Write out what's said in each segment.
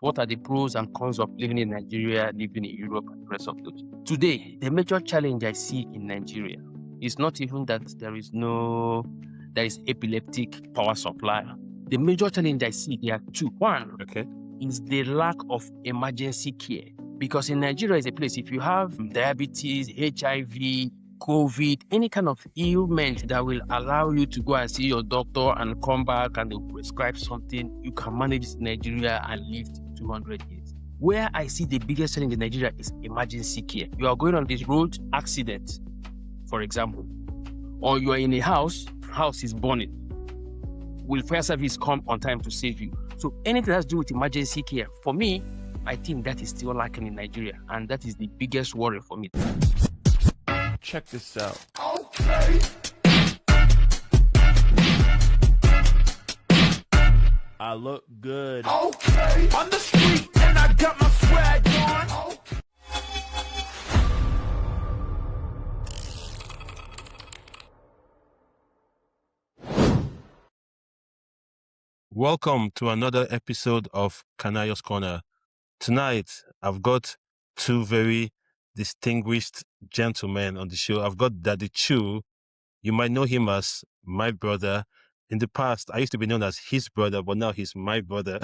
What are the pros and cons of living in Nigeria, living in Europe, and the rest of those? Today, the major challenge I see in Nigeria is not even that there is epileptic power supply. The major challenge I see, there are two. One is the lack of emergency care. Because in Nigeria is a place, if you have diabetes, HIV, COVID, any kind of ailment that will allow you to go and see your doctor and come back and they'll prescribe something, you can manage in Nigeria and live to 200 years. Where I see the biggest challenge in Nigeria is emergency care. You are going on this road, accident, for example, or you are in a house is burning. Will fire service come on time to save you? So anything that has to do with emergency care, for me, I think that is still lacking in Nigeria, and that is the biggest worry for me. Check this out. Okay. I look good. Okay. On the street and I got my swag on. Welcome to another episode of Kanayo's Corner. Tonight, I've got two very distinguished gentlemen on the show. I've got Daddy Chu. You might know him as my brother. In the past, I used to be known as his brother, but now he's my brother.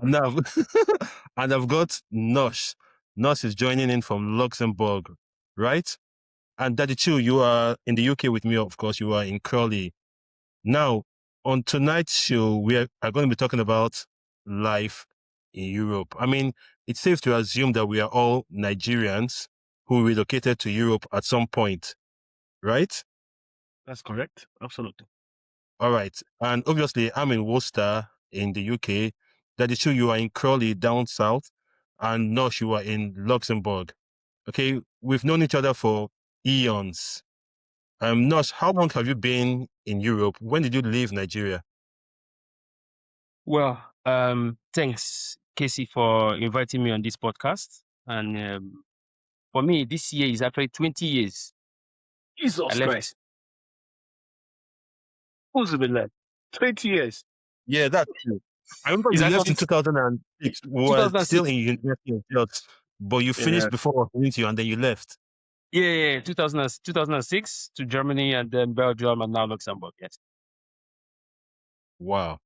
Now, and I've got Nosh. Nosh is joining in from Luxembourg, right? And Daddy Chu, you are in the UK with me, of course. You are in Crawley. Now, on tonight's show, we are going to be talking about life in Europe. I mean, it's safe to assume that we are all Nigerians who relocated to Europe at some point, right? That's correct. Absolutely. All right. And obviously, I'm in Worcester in the UK. That is true, you are in Crawley down south, and Nosh, you are in Luxembourg. Okay, we've known each other for eons. Nosh, how long have you been in Europe? When did you leave Nigeria? Well, thanks, Casey, for inviting me on this podcast. And for me, this year is actually 20 years. Jesus left. Christ. Who's been like 20 years? Yeah, that's true. I remember It's you left actually in 2006. We were 2006. still in university of Jobs, but you finished before you and then you left. Yeah, 2006 to Germany and then Belgium and now Luxembourg, yes. Wow.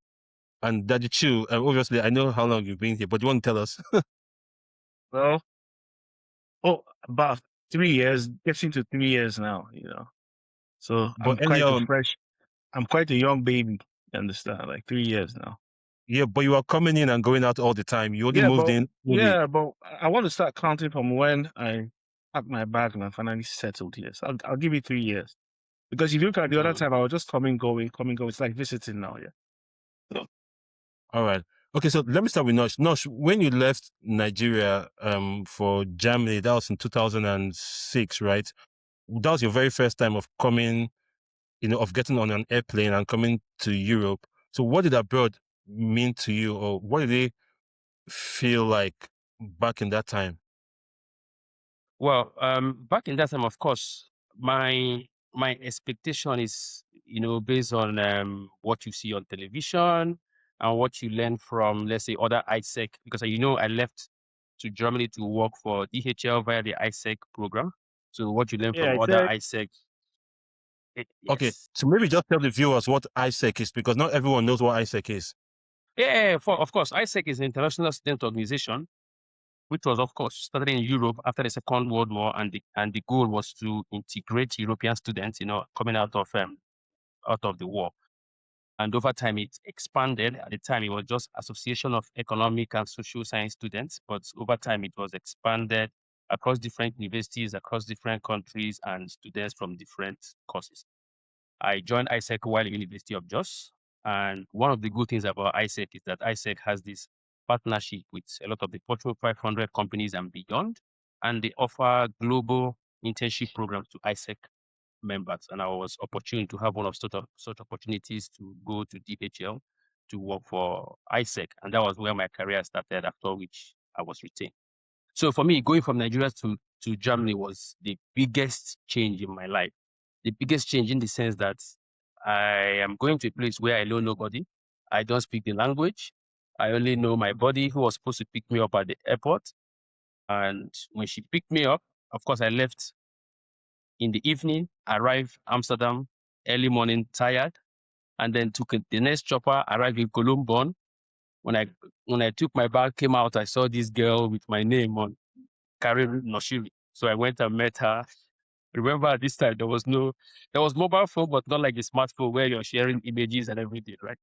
And Daddy Chu, obviously, I know how long you've been here, but you want to tell us? Well, about 3 years, getting to 3 years now, you know. So But I'm quite a young baby, you understand? Like 3 years now. Yeah, but you are coming in and going out all the time. You only moved in. Yeah, but I want to start counting from when I packed my bag and I finally settled here. So I'll give you 3 years. Because if you look at the other time, I was just coming, going. It's like visiting now, yeah. So. All right. Okay, so let me start with Nosh. Nosh, when you left Nigeria for Germany, that was in 2006, right? That was your very first time of coming, of getting on an airplane and coming to Europe. So what did abroad mean to you, or what did it feel like back in that time? Well, back in that time, of course, my expectation is, based on what you see on television and what you learn from, let's say, other ISEC, because I left to Germany to work for DHL via the ISEC program. So what you learn from other ISEC. Yes. Okay, so maybe just tell the viewers what ISEC is, because not everyone knows what ISEC is. Yeah, of course, ISEC is an international student organization, which was, of course, started in Europe after the Second World War, and the goal was to integrate European students, coming out of the war. And over time, it expanded. At the time, it was just Association of Economic and Social Science Students, but over time, it was expanded across different universities, across different countries, and students from different courses. I joined ISEC while at University of Jos, and one of the good things about ISEC is that ISEC has this partnership with a lot of the Fortune 500 companies and beyond, and they offer global internship programs to ISEC members. And I was opportune to have one of such opportunities to go to DHL to work for ISEC, and that was where my career started, after which I was retained. So for me, going from Nigeria to Germany was the biggest change in my life. The biggest change in the sense that I am going to a place where I know nobody. I don't speak the language. I only know my buddy who was supposed to pick me up at the airport. And when she picked me up, of course, I left in the evening, arrived Amsterdam early morning, tired, and then took the next chopper, arrived in Cologne. When I took my bag, came out, I saw this girl with my name on, carrying Noshiri. So I went and met her. Remember, at this time there was mobile phone, but not like a smartphone where you're sharing images and everything, right?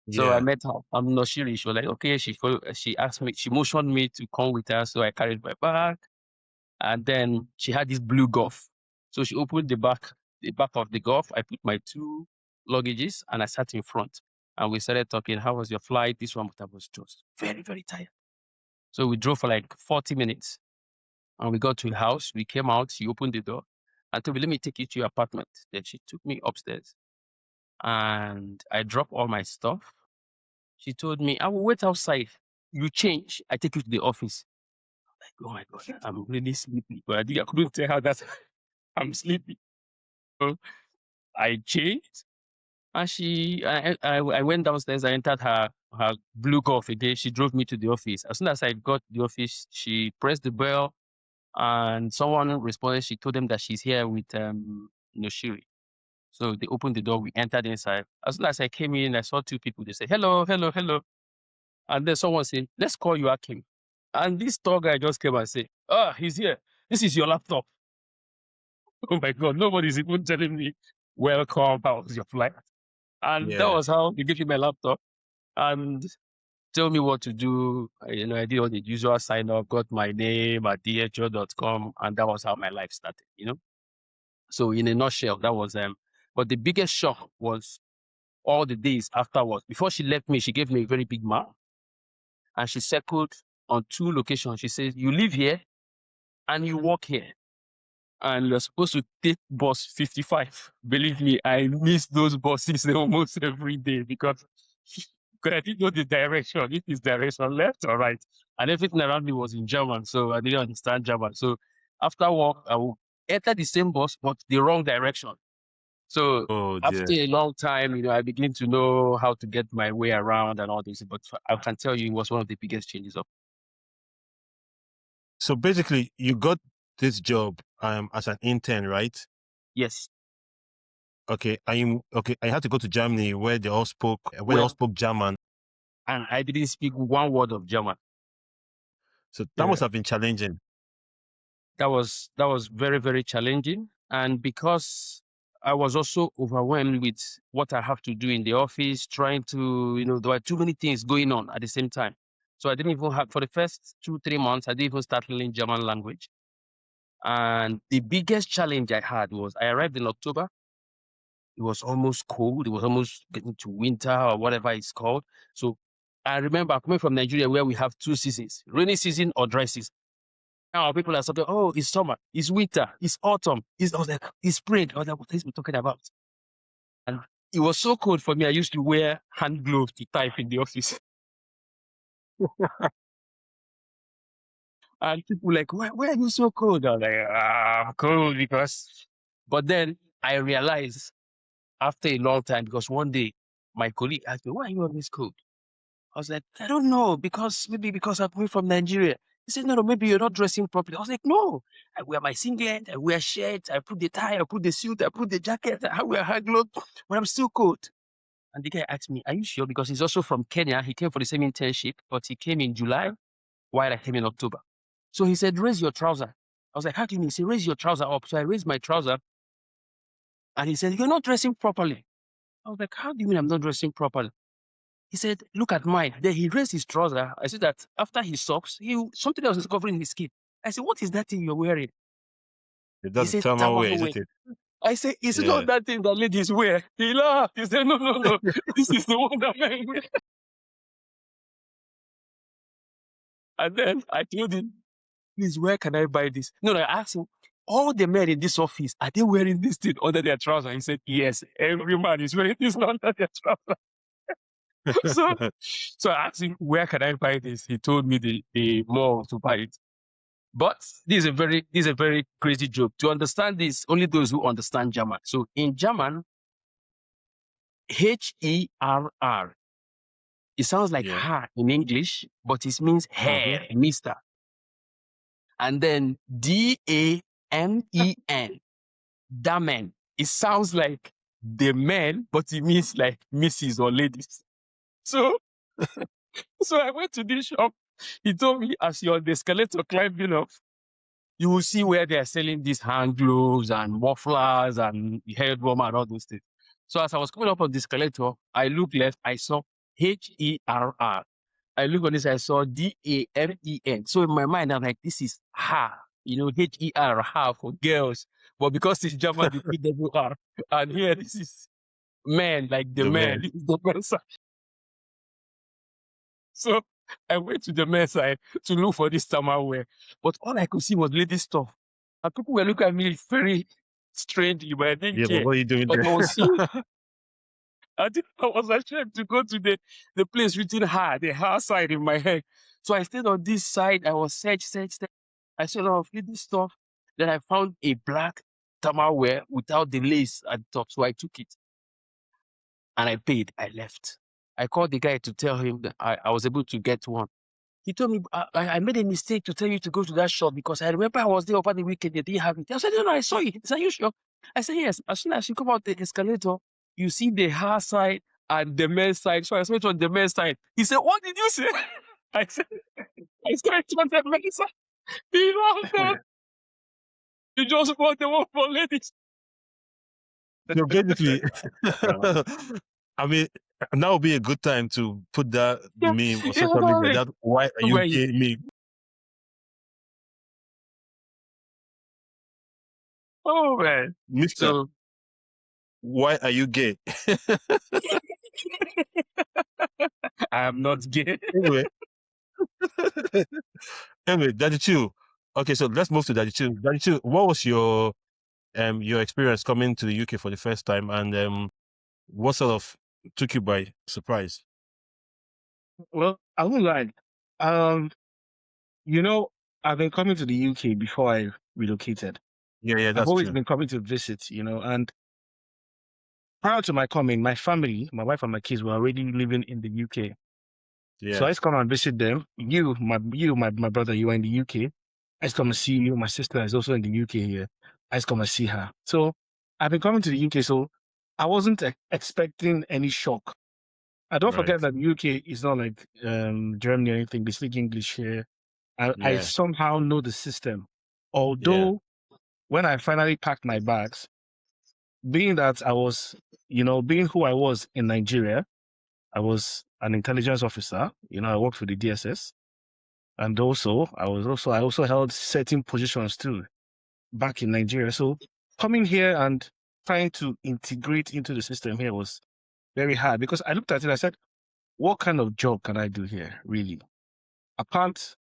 So I Yeah. met her. I'm Noshiri. She was like, okay. She asked me. She motioned me to come with her. So I carried my bag, and then she had this blue Golf. So she opened the back of the Golf. I put my two luggages, and I sat in front. And we started talking. How was your flight? This one, but I was just very, very tired. So we drove for like 40 minutes, and we got to a house. We came out. She opened the door and told me, "Let me take you to your apartment." Then she took me upstairs, and I dropped all my stuff. She told me, "I will wait outside. You change. I take you to the office." Like, oh my God, I'm really sleepy. But I couldn't tell her that I'm sleepy. So I changed, and I went downstairs. I entered her blue Golf again. She drove me to the office. As soon as I got to the office, she pressed the bell, and someone responded. She told them that she's here with Noshiri. So they opened the door. We entered inside. As soon as I came in, I saw two people. They said, "Hello, hello, hello." And then someone said, "Let's call you Akim." And this tall guy just came and said, "Ah, he's here. This is your laptop." Oh my God, nobody's even telling me, "Welcome, how was your flight?" And that Yeah. was how they gave me my laptop and tell me what to do. I did all the usual sign up, got my name at dho.com, and that was how my life started. So in a nutshell, that was but the biggest shock was all the days afterwards. Before she left me, she gave me a very big map, and she circled on two locations. She says, "You live here and you work here, and you're supposed to take bus 55." Believe me, I miss those buses almost every day because I didn't know the direction. If it's direction left or right, and everything around me was in German, so I didn't understand German. So after work, I will enter the same bus but the wrong direction. So Oh after dear. a long time, I begin to know how to get my way around and all this. But I can tell you, it was one of the biggest changes of. So basically, you got this job as an intern, right? Yes. Okay. I had to go to Germany where they all spoke German. And I didn't speak one word of German. So that must have been challenging. That was very, very challenging. And because I was also overwhelmed with what I have to do in the office, trying to, there were too many things going on at the same time. So I didn't even have, for the first 2-3 months, I didn't even start learning German language. And the biggest challenge I had was I arrived in October. It was almost cold. It was almost getting to winter or whatever it's called. So I remember coming from Nigeria where we have two seasons, rainy season or dry season. Now people are saying, "Oh, it's summer, it's winter, it's autumn, I was like, it's spring." I was like, "What is we talking about?" And it was so cold for me. I used to wear hand gloves to type in the office. And people were like, why are you so cold? I was like, I'm cold because. But then I realized after a long time, because one day my colleague asked me, "Why are you always cold?" I was like, "I don't know, maybe because I'm coming from Nigeria." He said, "No, maybe you're not dressing properly." I was like, "No, I wear my singlet, I wear shirt, I put the tie, I put the suit, I put the jacket, I wear high gloves, but I'm still cold." And the guy asked me, "Are you sure?" Because he's also from Kenya. He came for the same internship, but he came in July while I came in October. So he said, "Raise your trouser." I was like, "How do you mean?" He said, "Raise your trouser up." So I raised my trouser, and he said, "You're not dressing properly." I was like, "How do you mean I'm not dressing properly?" He said, "Look at mine." Then he raised his trouser. I said that after his socks, something else is covering his skin. I said, "What is that thing you're wearing?" He That's the said, thermal wear, "Tawahwe." isn't it? I said, "It's Yeah. not that thing that ladies wear." He laughed. He said, "No, no, no. This is the one that men wear." And then I told him, "Please, where can I buy this?" No, I asked him, "All the men in this office, are they wearing this thing under their trouser?" He said, "Yes, every man is wearing this under their trouser." so, so I asked him, "Where can I buy this?" He told me the mall to buy it. But this is a very crazy joke. To understand this, only those who understand German. So in German, HERR It sounds like Yeah. ha in English, but it means hair, Mister. And then Damen, Damen. It sounds like the men, but it means like Mrs. or ladies. So, so I went to this shop. He told me, as you're on the escalator climbing up, you will see where they're selling these hand gloves and mufflers and hair warmer and all those things. So as I was coming up on the escalator, I looked left, I saw HERR. I looked on this, I saw DAMEN. So in my mind, I'm like, this is ha, HER, ha for girls. But because it's German, they put WR. And here, this is men, like the The man, man. this is the man side. So I went to the men's side to look for this thermal wear. But all I could see was lady stuff. And people were looking at me very strangely, but I didn't Yeah, but care. what are you doing But there? I was seeing, I was ashamed to go to the place written her, the her side in my head. So I stayed on this side. I was search. I saw a lot of lady stuff. Then I found a black thermal wear without the lace at the top. So I took it and I paid. I left. I called the guy to tell him that I was able to get one. He told me, I made a mistake to tell you to go to that shop because I remember I was there over the weekend. They didn't have it. I said, no, I saw it. He said, are you sure? I said, yes. As soon as you come out the escalator, you see the her side and the men's side. So I went on the men's side. He said, what did you say? I said, I started on the men's side. You know, God, you just want the one for ladies. So basically, Uh, I mean, now would be a good time to put that Yeah, meme on yeah, social media. That why are you where you- gay meme? Oh, man. Mister, So, why are you gay? I am not gay. Anyway, anyway, Daddy Chu. Okay, so let's move to Daddy Chu. Daddy Chu, what was your experience coming to the UK for the first time, and what sort of took you by surprise? well, I won't lie. You know, I've been coming to the UK before I relocated. Yeah, I've that's always true. been coming to visit, and prior to my coming, my family, my wife and my kids were already living in the UK. Yeah, So I used to come and visit them. My brother, you are in the UK. I used to come and see you. My sister is also in the UK here. I used to come and see her. So I've been coming to the UK. So I wasn't expecting any shock. I don't right. forget that the UK is not like Germany or anything. They speak English here. I Yeah, somehow know the system. yeah, Although when I finally packed my bags, being that I was, being who I was in Nigeria, I was an intelligence officer. I worked for the DSS. And also, I also held certain positions too back in Nigeria. So coming here and trying to integrate into the system here was very hard because I looked at it. I said, "What kind of job can I do here? Really, I can't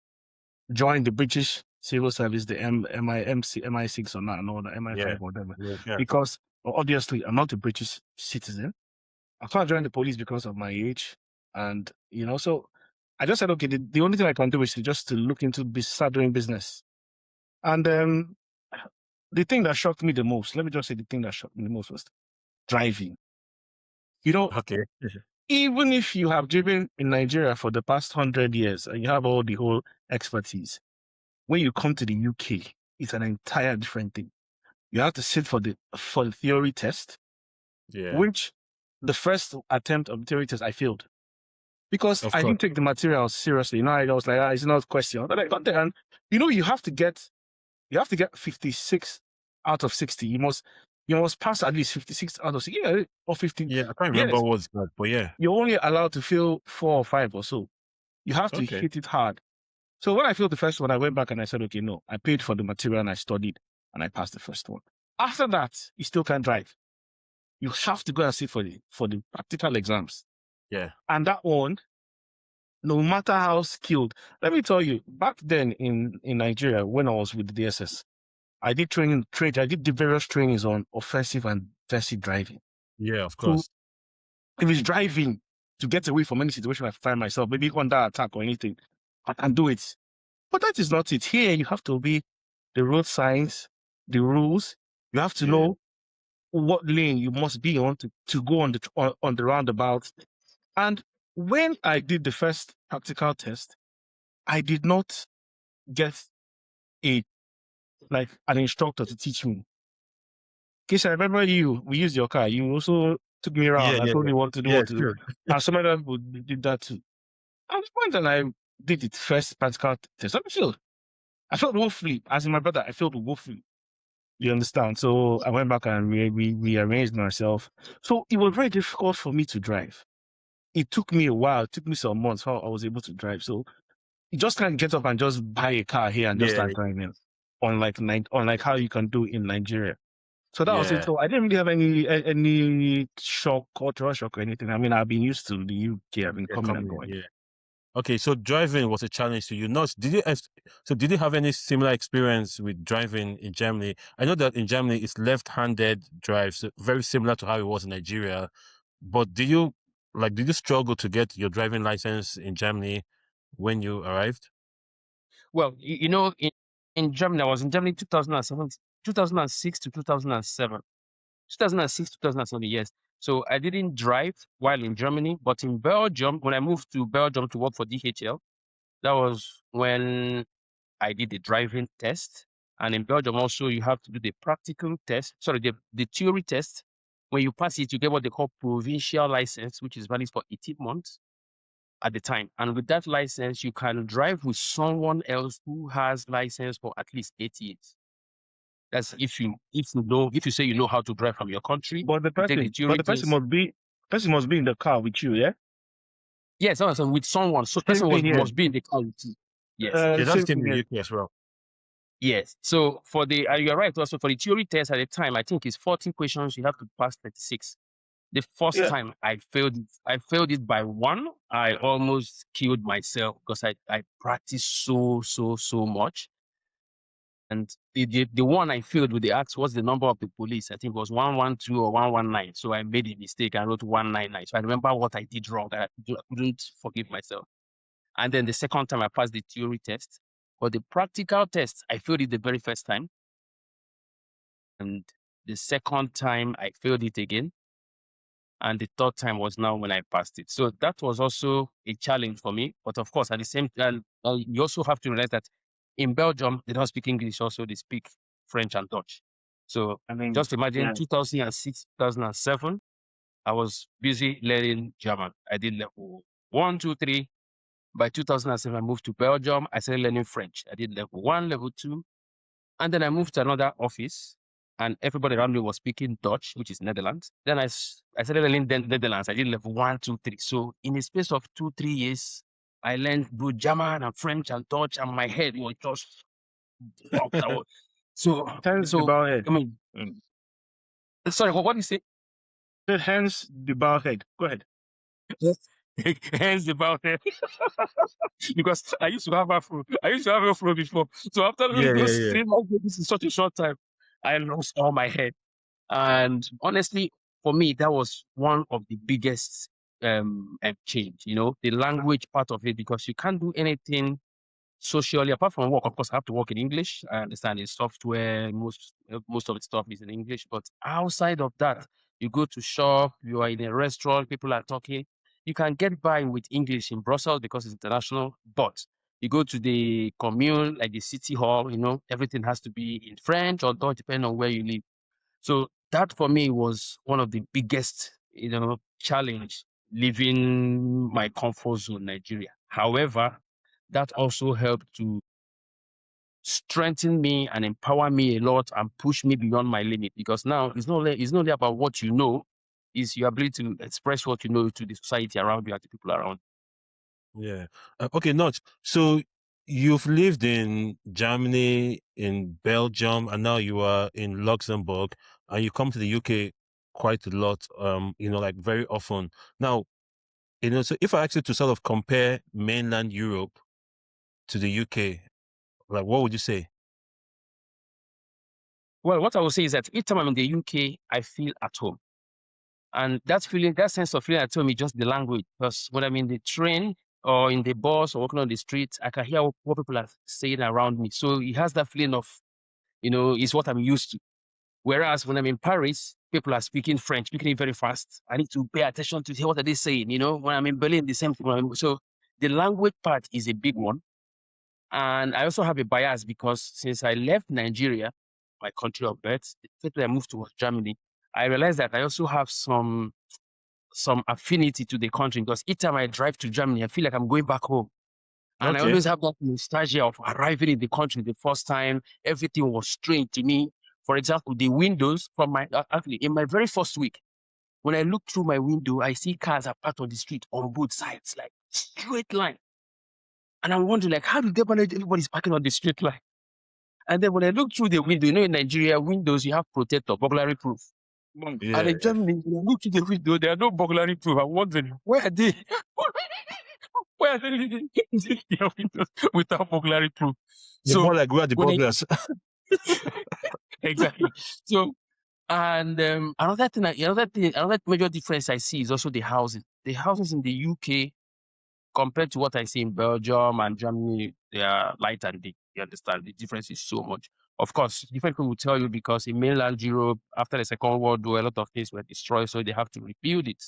join the British civil service, the MI6 or not, or the yeah, MI5 or whatever, yeah. because obviously I'm not a British citizen. I can't join the police because of my age, and so." I just said, okay, the only thing I can do is just to look into start doing business. And the thing that shocked me the most, let me just say the thing that shocked me the most was driving. Okay. Even if you have driven in Nigeria for the past 100 years and you have all the whole expertise, when you come to the UK, it's an entire different thing. You have to sit for the theory test, Yeah, which the first attempt of the theory test, I failed. Because of I course. didn't take the material seriously. I was like, it's not a question. But I got there and, you have to get 56 out of 60. You must pass at least 56 out of 60. Yeah, or 50. Yeah, I can't remember Yes. what's that, but yeah. You're only allowed to fail 4 or 5 or so. You have to Okay. hit it hard. So when I failed the first one, I went back and I said, okay, no, I paid for the material and I studied and I passed the first one. After that, you still can't drive. You have to go and sit for the practical exams. Yeah. And that one, no matter how skilled, let me tell you, back then in Nigeria, when I was with the DSS, I did I did the various trainings on offensive and defensive driving. Yeah, of So course. if it's driving to get away from any situation I find myself, maybe under attack or anything, I can do it. But that is not it. Here, you have to obey the road signs, the rules. You have to Yeah. know what lane you must be on to go on the roundabout. And When I did the first practical test, I did not get a an instructor to teach me. Kish, I remember we used your car. You also took me Yeah, around. I yeah, told yeah. me what to do, Yeah, what to do. sure. And some other people did that too. At the point that I did the first practical test, I felt woefully. As in my brother, I felt woefully. You understand? So I went back and rearranged myself. So it was very difficult for me to drive. It took me a while. It took me some months how I was able to drive. So you just can't get up and just buy a car here and just Yeah, start driving. Unlike how you can do in Nigeria. So that was it. yeah, So I didn't really have any shock, cultural shock or anything. I mean, I've been used to the UK. I've been yeah, coming and coming in, going. yeah. Okay, so driving was a challenge to you. Not did you have any similar experience with driving in Germany? I know that in Germany it's left-handed drive, so very similar to how it was in Nigeria. But did you struggle to get your driving license in Germany when you arrived? Well, you know, in Germany, I was in Germany 2007, 2006 to 2007. 2006, 2007, yes. So I didn't drive while in Germany, but in Belgium, when I moved to Belgium to work for DHL, that was when I did the driving test. And in Belgium also, you have to do the practical test, sorry, the theory test. When you pass it, you get what they call provincial license, which is valid for 18 months at the time. And with that license, you can drive with someone else who has license for at least 8 years. That's if you say you know how to drive from your country, But you take the theory the person test. must be in the car with you, yeah. Yes, also with someone. So Same person thing here. must be in the car with you. Yes. Yeah, that's Same the same thing in the here. UK as well. Yes. So for the you're right also for the theory test at the time, I think it's 40 questions, you have to pass 36. The first Yeah. time I failed it by one. I almost killed myself because I practiced so much. And the one I failed with the ask what's the number of the police? I think it was 112 or 119. So I made a mistake. I wrote 199. So I remember what I did wrong. I couldn't forgive myself. And then the second time I passed the theory test. But the practical test, I failed it the very first time. And the second time I failed it again. And the third time was now when I passed it. So that was also a challenge for me. But of course, at the same time, you also have to realize that in Belgium, they don't speak English, also they speak French and Dutch. So I mean, just imagine yeah. 2006, 2007, I was busy learning German. I did level 1, 2, 3. By 2007, I moved to Belgium. I started learning French. I did level 1, level 2. And then I moved to another office and everybody around me was speaking Dutch, which is Netherlands. Then I started learning Netherlands. I did level 1, 2, 3. So in a space of 2, 3 years, I learned both German and French and Dutch, and my head was just blocked out. Hence the So bald head. I mean, sorry, what do you say? Hence the bald head. Go ahead. Hence about it. Because I used to have afro. I used to have afro before. So after Yeah, yeah, those yeah. 3 months, this is such a short time, I lost all my head. And honestly, for me, that was one of the biggest change, the language part of it, because you can't do anything socially apart from work. Of course, I have to work in English. I understand the software, most of the stuff is in English. But outside of that, you go to shop, you are in a restaurant, people are talking. You can get by with English in Brussels because it's international, but you go to the commune, like the city hall, everything has to be in French or Dutch, depending on where you live. So that for me was one of the biggest, challenge leaving my comfort zone, Nigeria. However, that also helped to strengthen me and empower me a lot and push me beyond my limit, because now it's not only about what you know, it's your ability to express what you know to the society around you and the people around. Yeah. Okay, Notch. So you've lived in Germany, in Belgium, and now you are in Luxembourg, and you come to the UK quite a lot, like very often. Now, so if I ask you to sort of compare mainland Europe to the UK, like what would you say? Well, what I would say is that each time I'm in the UK, I feel at home. And that sense of feeling at home is just the language. Because when I'm in the train or in the bus or walking on the street, I can hear what people are saying around me. So it has that feeling of, it's what I'm used to. Whereas when I'm in Paris, people are speaking French, speaking it very fast. I need to pay attention to hear what are they saying. When I'm in Berlin, the same thing. So the language part is a big one. And I also have a bias because since I left Nigeria, my country of birth, the day I moved towards Germany, I realized that I also have some affinity to the country because each time I drive to Germany, I feel like I'm going back home. And I Okay. always have that nostalgia of arriving in the country the first time. Everything was strange to me. For example, the windows from actually in my very first week, when I look through my window, I see cars are parked on the street on both sides, like straight line. And I'm wondering, like, how do they manage everybody's parking on the straight line? And then when I look through the window, in Nigeria, windows, you have protector, burglary proof. And Yeah. in Germany, when I look through the window, there are no burglary proof. I'm wondering, where are they? Where are they living in their windows without burglary proof? They're So more like we are the when I burglars. exactly. So and another major difference I see is also the houses. The houses in the UK compared to what I see in Belgium and Germany, they are light and deep. You understand? The difference is so much. Of course, different people will tell you because in mainland Europe, after the Second World War, a lot of things were destroyed, so they have to rebuild it.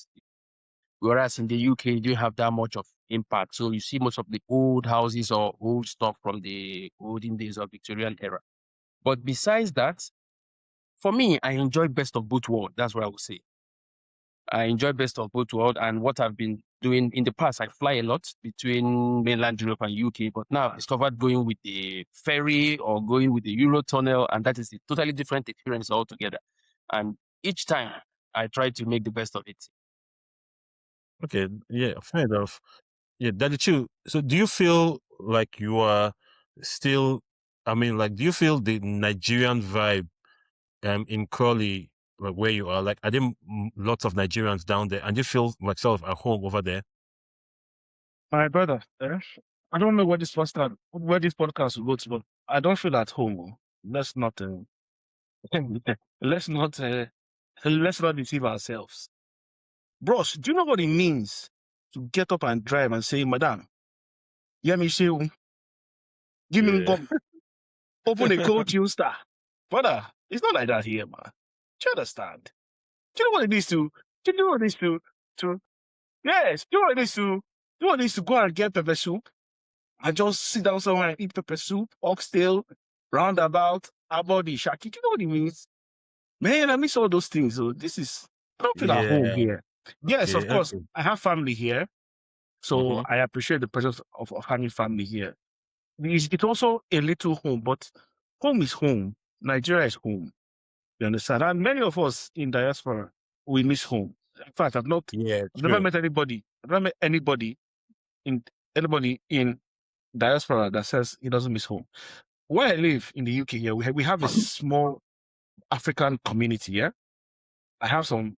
Whereas in the UK, you don't have that much of impact. So you see most of the old houses or old stuff from the olden days of Victorian era. But besides that, for me, I enjoy best of both worlds. That's what I would say. I enjoy best of both worlds. And what I've been doing in the past, I fly a lot between mainland Europe and UK. But now I discovered going with the ferry or going with the Eurotunnel, and that is a totally different experience altogether. And each time I try to make the best of it. Okay, yeah, fair enough. Yeah, Daddy Chu. So, do you feel like you are still? I mean, like, do you feel the Nigerian vibe in Crawley, where you are? Like, are there lots of Nigerians down there, and you feel myself at home over there? My brother, I don't know where this podcast will go to, but I don't feel at home. Let's not, let's not, let's not deceive ourselves. Bros, do you know what it means to get up and drive and say, Madam, hear me say, give me Yeah. gum, open a cold chill star. Brother, it's not like that here, man. Do you understand? Do you know what it is to, do you know what it is to, yes, do you know what it is to, do you know what it is to go and get pepper soup and just sit down somewhere and eat pepper soup, oxtail, roundabout, abodi, shaki. Do you know what it means? Man, I miss all those things. So I don't feel at home Yeah. here. Yes, of Yeah. course, Okay. I have family here. So Mhm. I appreciate the presence of having family here. It's also a little home, but home is home. Nigeria is home. You understand? And many of us in diaspora, we miss home. In fact, Yeah. I've never True. met anybody, in anybody in diaspora that says he doesn't miss home. Where I live in the UK here, we have a small African community. Yeah, I have some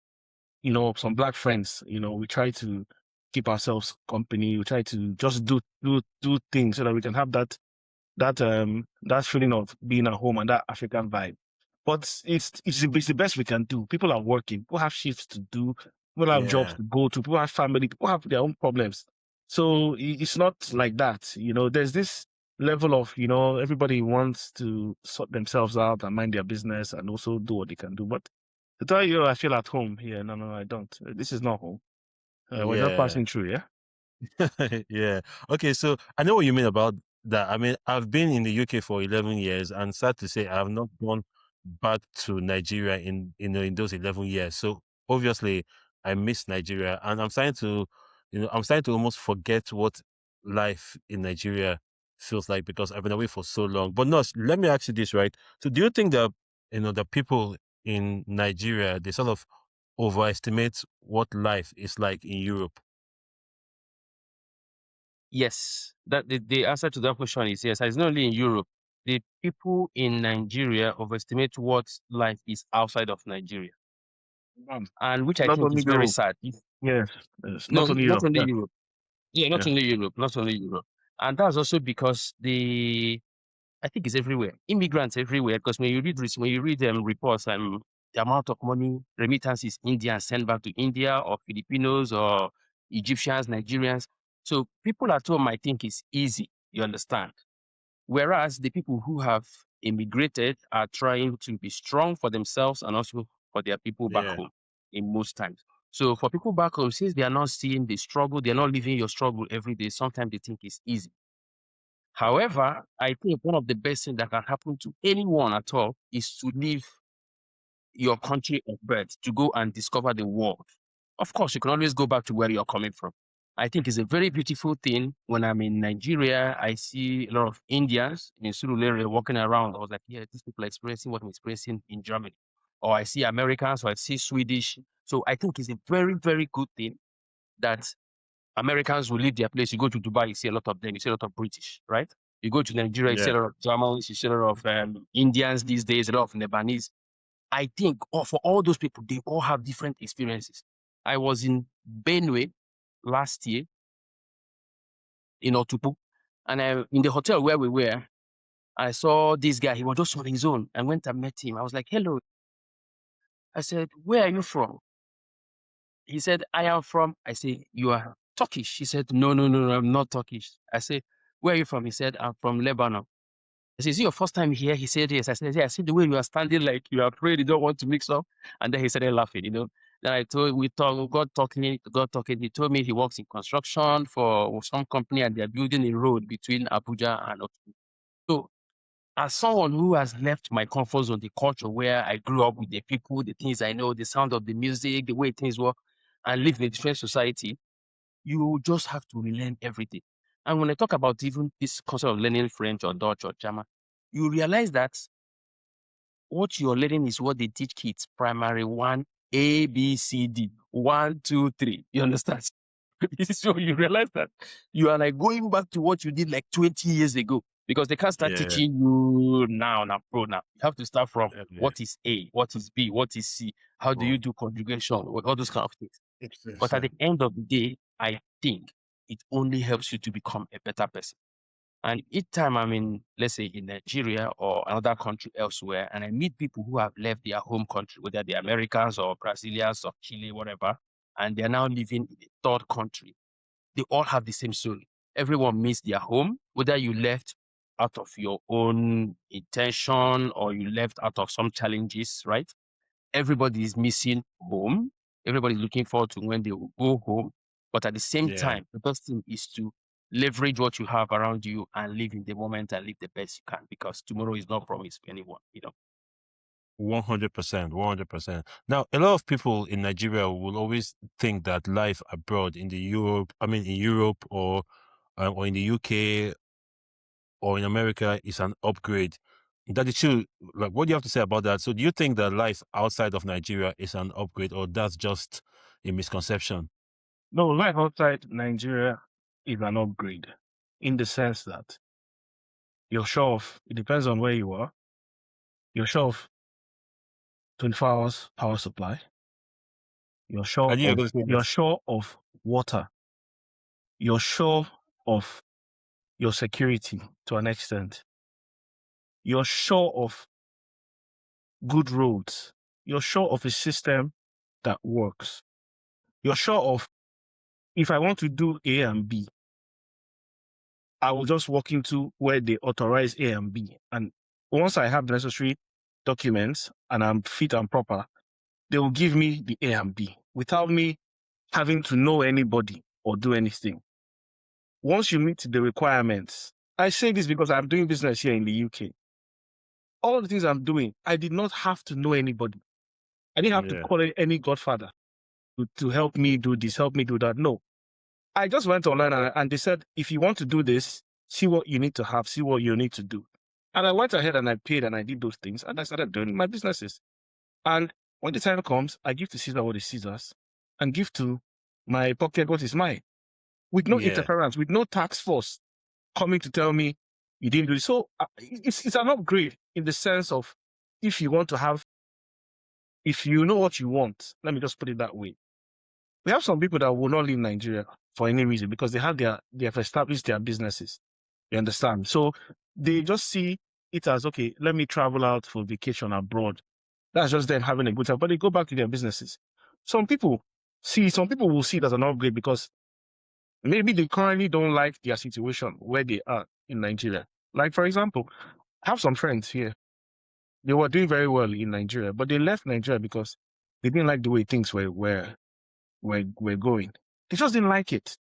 black friends. We try to keep ourselves company. We try to just do things so that we can have that feeling of being at home and that African vibe. But it's the best we can do. People are working. People have shifts to do. People have jobs Yeah. to go to. People have family. People have their own problems. So it's not like that. There's this level of everybody wants to sort themselves out and mind their business and also do what they can do. But to tell you, I feel at home here. No, I don't. This is not home. We're just Yeah. passing through. Yeah. Yeah. Okay. So I know what you mean about that. I mean, I've been in the UK for 11 years, and sad to say, I have not gone back to Nigeria in those 11 years. So obviously, I miss Nigeria, and I'm starting to almost forget what life in Nigeria feels like because I've been away for so long. But no, let me ask you this, right? So do you think that the people in Nigeria, they sort of overestimate what life is like in Europe? Yes, that the answer to that question is yes. It's not only in Europe. The people in Nigeria overestimate what life is outside of Nigeria, Um, and which I Not think only is very Europe. sad. Yes. Yes. No, Not only not Europe. only Yeah. Europe. Yeah, not Yeah. only Europe, not only Europe. And that's also because I think it's everywhere. Immigrants everywhere. Because when you read reports, the amount of money remittances Indians send back to India, or Filipinos, or Egyptians, Nigerians. So people at home might think it's easy. You understand? Whereas the people who have immigrated are trying to be strong for themselves and also for their people back Yeah. home in most times. So for people back home, since they are not seeing the struggle, they're not living your struggle every day, sometimes they think it's easy. However, I think one of the best things that can happen to anyone at all is to leave your country of birth to go and discover the world. Of course, you can always go back to where you're coming from. I think it's a very beautiful thing. When I'm in Nigeria, I see a lot of Indians in Surulere walking around. I was like, yeah, these people are experiencing what I'm experiencing in Germany. Or I see Americans, or I see Swedish. So I think it's a very, very good thing that Americans will leave their place. You go to Dubai, you see a lot of them. You see a lot of British, right? You go to Nigeria, you see Yeah. a lot of Germans, you see a lot of Indians these days, a lot of Lebanese. I think for all those people, they all have different experiences. I was in Benue last year in Otupu, and in the hotel where we were, I saw this guy. He was just on his own. I went and met him. I was like, hello. I said, where are you from? He said, I am from. I say, you are Turkish. He said, no, no, no, no, I'm not Turkish. I said, where are you from? He said, I'm from Lebanon. I said, is it your first time here? He said, yes. I said, yeah, I see the way you are standing like you are afraid, you don't want to mix up. And then he started laughing. Then we got talking. He told me he works in construction for some company and they're building a road between Abuja and Otu. So as someone who has left my comfort zone, the culture where I grew up with the people, the things I know, the sound of the music, the way things work, and live in a different society, you just have to relearn everything. And when I talk about even this concept of learning French or Dutch or German, you realize that what you're learning is what they teach kids primary one, A, B, C, D, 1, 2, 3. You understand? So you realize that you are like going back to what you did like 20 years ago because they can't start Yeah. teaching you now. You have to start from Yeah. what is A, what is B, what is C, how do you do conjugation, all those kind of things. But at the end of the day, I think it only helps you to become a better person. And each time I'm in, let's say, in Nigeria or another country elsewhere, and I meet people who have left their home country, whether they're Americans or Brazilians or Chile, whatever, and they're now living in a third country, they all have the same story. Everyone miss their home, whether you left out of your own intention or you left out of some challenges, right? Everybody is missing home. Everybody's looking forward to when they will go home. But at the same Yeah. time, the best thing is to leverage what you have around you and live in the moment and live the best you can because tomorrow is not promised to anyone. 100%, 100%. Now, a lot of people in Nigeria will always think that life abroad in Europe or in the UK or in America is an upgrade. That is true. Like, what do you have to say about that? So, do you think that life outside of Nigeria is an upgrade, or that's just a misconception? No, life outside Nigeria is an upgrade in the sense that you're sure of, it depends on where you are, you're sure of 24 hours power supply, you're sure I knew you were of, going to say you're this. sure of water, you're sure of your security to an extent, you're sure of good roads, you're sure of a system that works, you're sure of if I want to do A and B, I will just walk into where they authorize A and B. And once I have the necessary documents and I'm fit and proper, they will give me the A and B without me having to know anybody or do anything. Once you meet the requirements, I say this because I'm doing business here in the UK. All the things I'm doing, I did not have to know anybody. I didn't have to call any godfather to help me do this, help me do that. No. I just went online and they said, if you want to do this, see what you need to have, see what you need to do. And I went ahead and I paid and I did those things and I started doing my businesses. And when the time comes, I give to Caesar what is Caesar's and give to my pocket what is mine with no interference, with no tax force coming to tell me you didn't do it. So it's an upgrade in the sense of if you know what you want, let me just put it that way. We have some people that will not leave Nigeria for any reason because they have established their businesses. You understand? So they just see it as, okay, let me travel out for vacation abroad. That's just them having a good time, but they go back to their businesses. Some people will see it as an upgrade because maybe they currently don't like their situation where they are in Nigeria. Like, for example, I have some friends here. They were doing very well in Nigeria, but they left Nigeria because they didn't like the way things were going. They just didn't like it.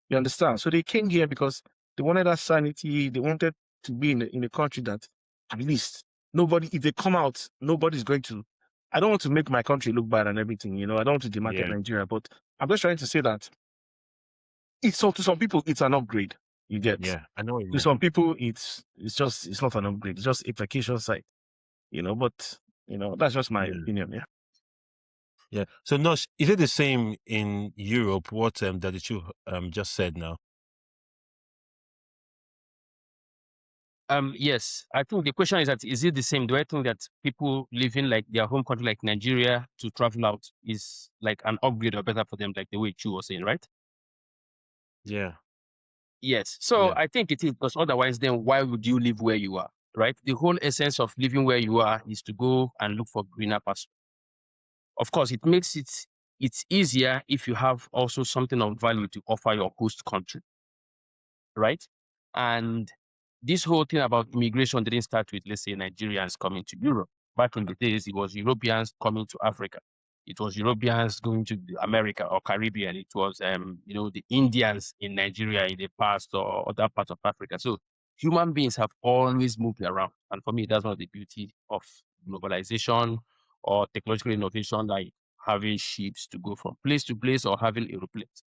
You understand? So they came here because they wanted that sanity. They wanted to be in a country that at least nobody, if they come out, nobody's going to. I don't want to make my country look bad and everything, you know. I don't want to demarket Yeah. Nigeria, but I'm just trying to say that it's so to some people it's an upgrade. You get Yeah, I know what you to mean. some people it's not an upgrade. It's just a vacation site, you know. But you know that's just my Yeah. opinion. Yeah. Yeah. So, Nosh, is it the same in Europe? What that you just said now? Yes, I think the question is that is it the same? Do I think that people living like their home country, like Nigeria, to travel out is like an upgrade or better for them, like the way Chu was saying, right? Yeah. Yes. So Yeah. I think it is, because otherwise, then why would you live where you are, right? The whole essence of living where you are is to go and look for greener pastures. Of course, it makes it's easier if you have also something of value to offer your host country, right? And this whole thing about immigration didn't start with, let's say, Nigerians coming to Europe. Back in the days, it was Europeans coming to Africa. It was Europeans going to America or Caribbean. It was, the Indians in Nigeria in the past or other parts of Africa. So human beings have always moved around. And for me, that's one of the beauty of globalization or technological innovation, like having ships to go from place to place or having aeroplanes.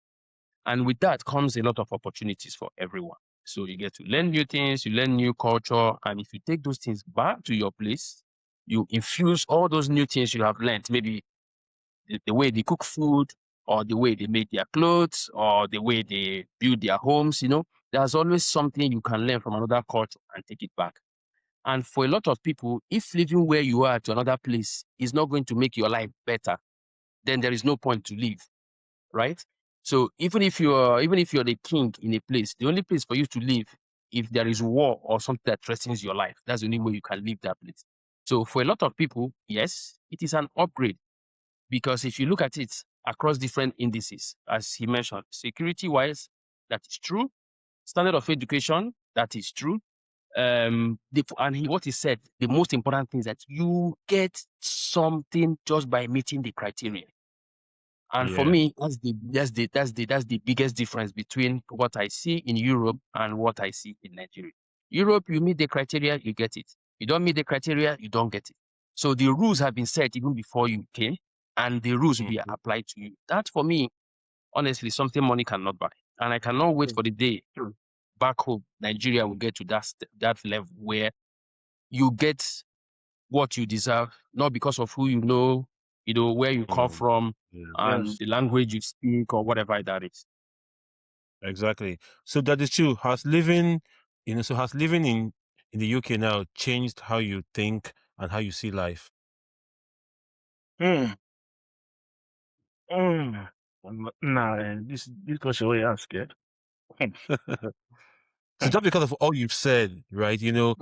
And with that comes a lot of opportunities for everyone. So you get to learn new things, you learn new culture. And if you take those things back to your place, you infuse all those new things you have learned, maybe the way they cook food or the way they make their clothes or the way they build their homes, there's always something you can learn from another culture and take it back. And for a lot of people, if living where you are to another place is not going to make your life better, then there is no point to live, right? So even if you're the king in a place, the only place for you to live, if there is war or something that threatens your life, that's the only way you can leave that place. So for a lot of people, yes, it is an upgrade, because if you look at it across different indices, as he mentioned, security-wise, that is true. Standard of education, that is true. What he said, the most important thing is that you get something just by meeting the criteria. And for Yeah. me, that's the biggest difference between what I see in Europe and what I see in Nigeria. Europe, you meet the criteria, you get it. You don't meet the criteria, you don't get it. So the rules have been set even before you came, and the rules will be Mhm. applied to you. That for me, honestly, something money cannot buy. And I cannot wait for the day back home, Nigeria will get to that level where you get what you deserve, not because of who where you come Mm. from, Yeah. and Yes. the language you speak or whatever that is. Exactly. So that is true. Has living in the UK now changed how you think and how you see life? Hmm. Nah, this question we ask it. So just because of all you've said, right? You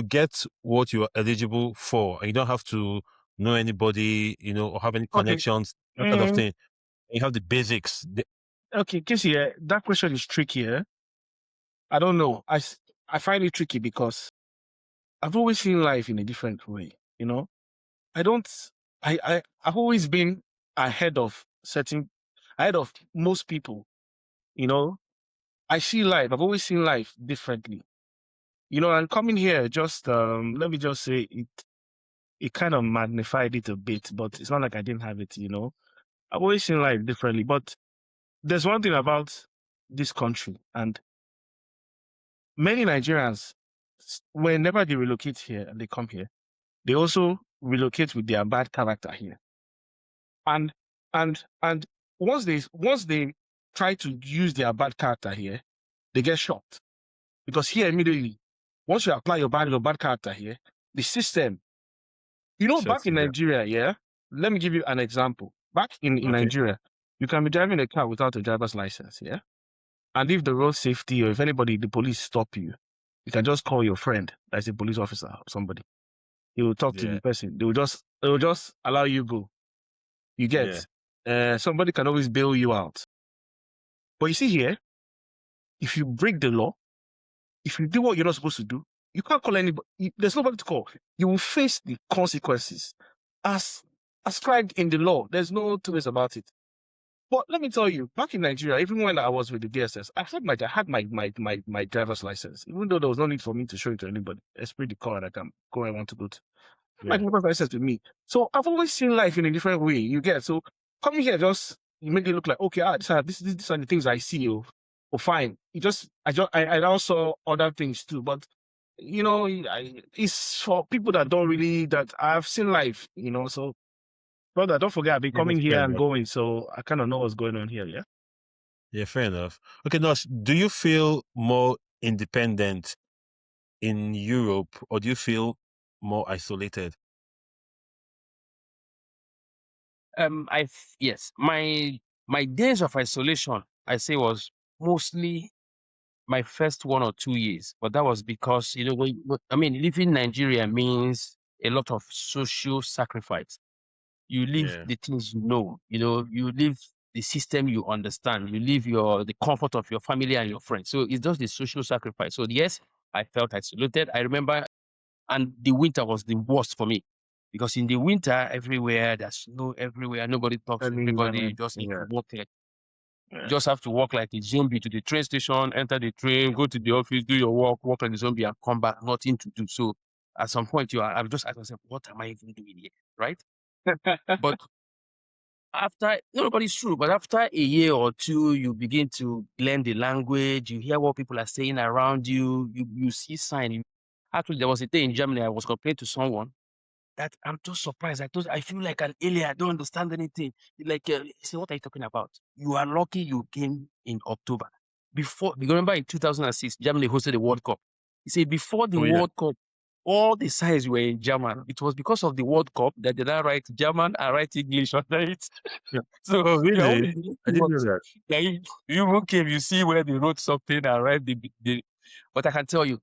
get what you are eligible for, and you don't have to know anybody, or have any Okay. connections, that kind of Mm, thing. You have the basics. okay, Casey, that question is tricky. I don't know. I find it tricky because I've always seen life in a different way. You know, I don't. I've always been ahead of ahead of most people. You know, I see life. I've always seen life differently. You know, and coming here, just let me just say it kind of magnified it a bit, but it's not like I didn't have it. You know, I've always seen life differently, but there's one thing about this country, and many Nigerians, whenever they relocate here and they come here, they also relocate with their bad character here. And and once they try to use their bad character here, they get shocked. Because here immediately, once you apply your bad character here, the system, back Shuts in you down. Nigeria, yeah. Let me give you an example. Back in Okay. Nigeria, you can be driving a car without a driver's license, yeah. And if the road safety or if the police stop you, you can just call your friend, that's a police officer or somebody. He will talk to Yeah. the person. They will just allow you go. You Yeah. get somebody can always bail you out. But you see here, if you break the law, if you do what you're not supposed to do, you can't call anybody. There's nobody to call. You will face the consequences as ascribed in the law. There's no two ways about it. But let me tell you, back in Nigeria, even when I was with the DSS, I had my driver's license, even though there was no need for me to show it to anybody. Esprit the car that I can go and want to go to. My driver's license with me. So I've always seen life in a different way. You get so coming here just you make it look like okay, these are the things I see. Oh, fine. I also other things too, but you know, it's for people that don't really that I've seen life. You know, so brother, don't forget I've been Yeah, coming that's here fair and enough. going, so I kind of know what's going on here. Yeah. Yeah, fair enough. Okay, Nosh, do you feel more independent in Europe or do you feel more isolated? Yes, my days of isolation, I say, was mostly my first 1 or 2 years, but that was because I mean, living in Nigeria means a lot of social sacrifice. You leave Yeah, the things you leave the system you understand, you leave the comfort of your family and your friends. So it's just the social sacrifice. So yes, I felt isolated. I remember, and the winter was the worst for me because in the winter everywhere there's snow everywhere, nobody talks to everybody. You just need to Yeah. walk. You Yeah. just have to walk like a zombie to the train station, enter the train, go to the office, do your work, walk like a zombie, and come back. Nothing to do. So at some point, I'm just asking myself, what am I even doing here, right? But after nobody's true, but after a year or two, you begin to learn the language. You hear what people are saying around you. You see signs. Actually, there was a day in Germany I was complaining to someone that I'm too surprised. I feel like an alien. I don't understand anything. Like, he said, what are you talking about? You are lucky you came in October. Remember in 2006, Germany hosted the World Cup. He said before the oh yeah. World Cup, all the signs were in German. It was because of the World Cup that they now write German and write English under it. Yeah. So Oh you are really? only looking I didn't know that. that you even came, you see where they wrote something and write the. But I can tell you,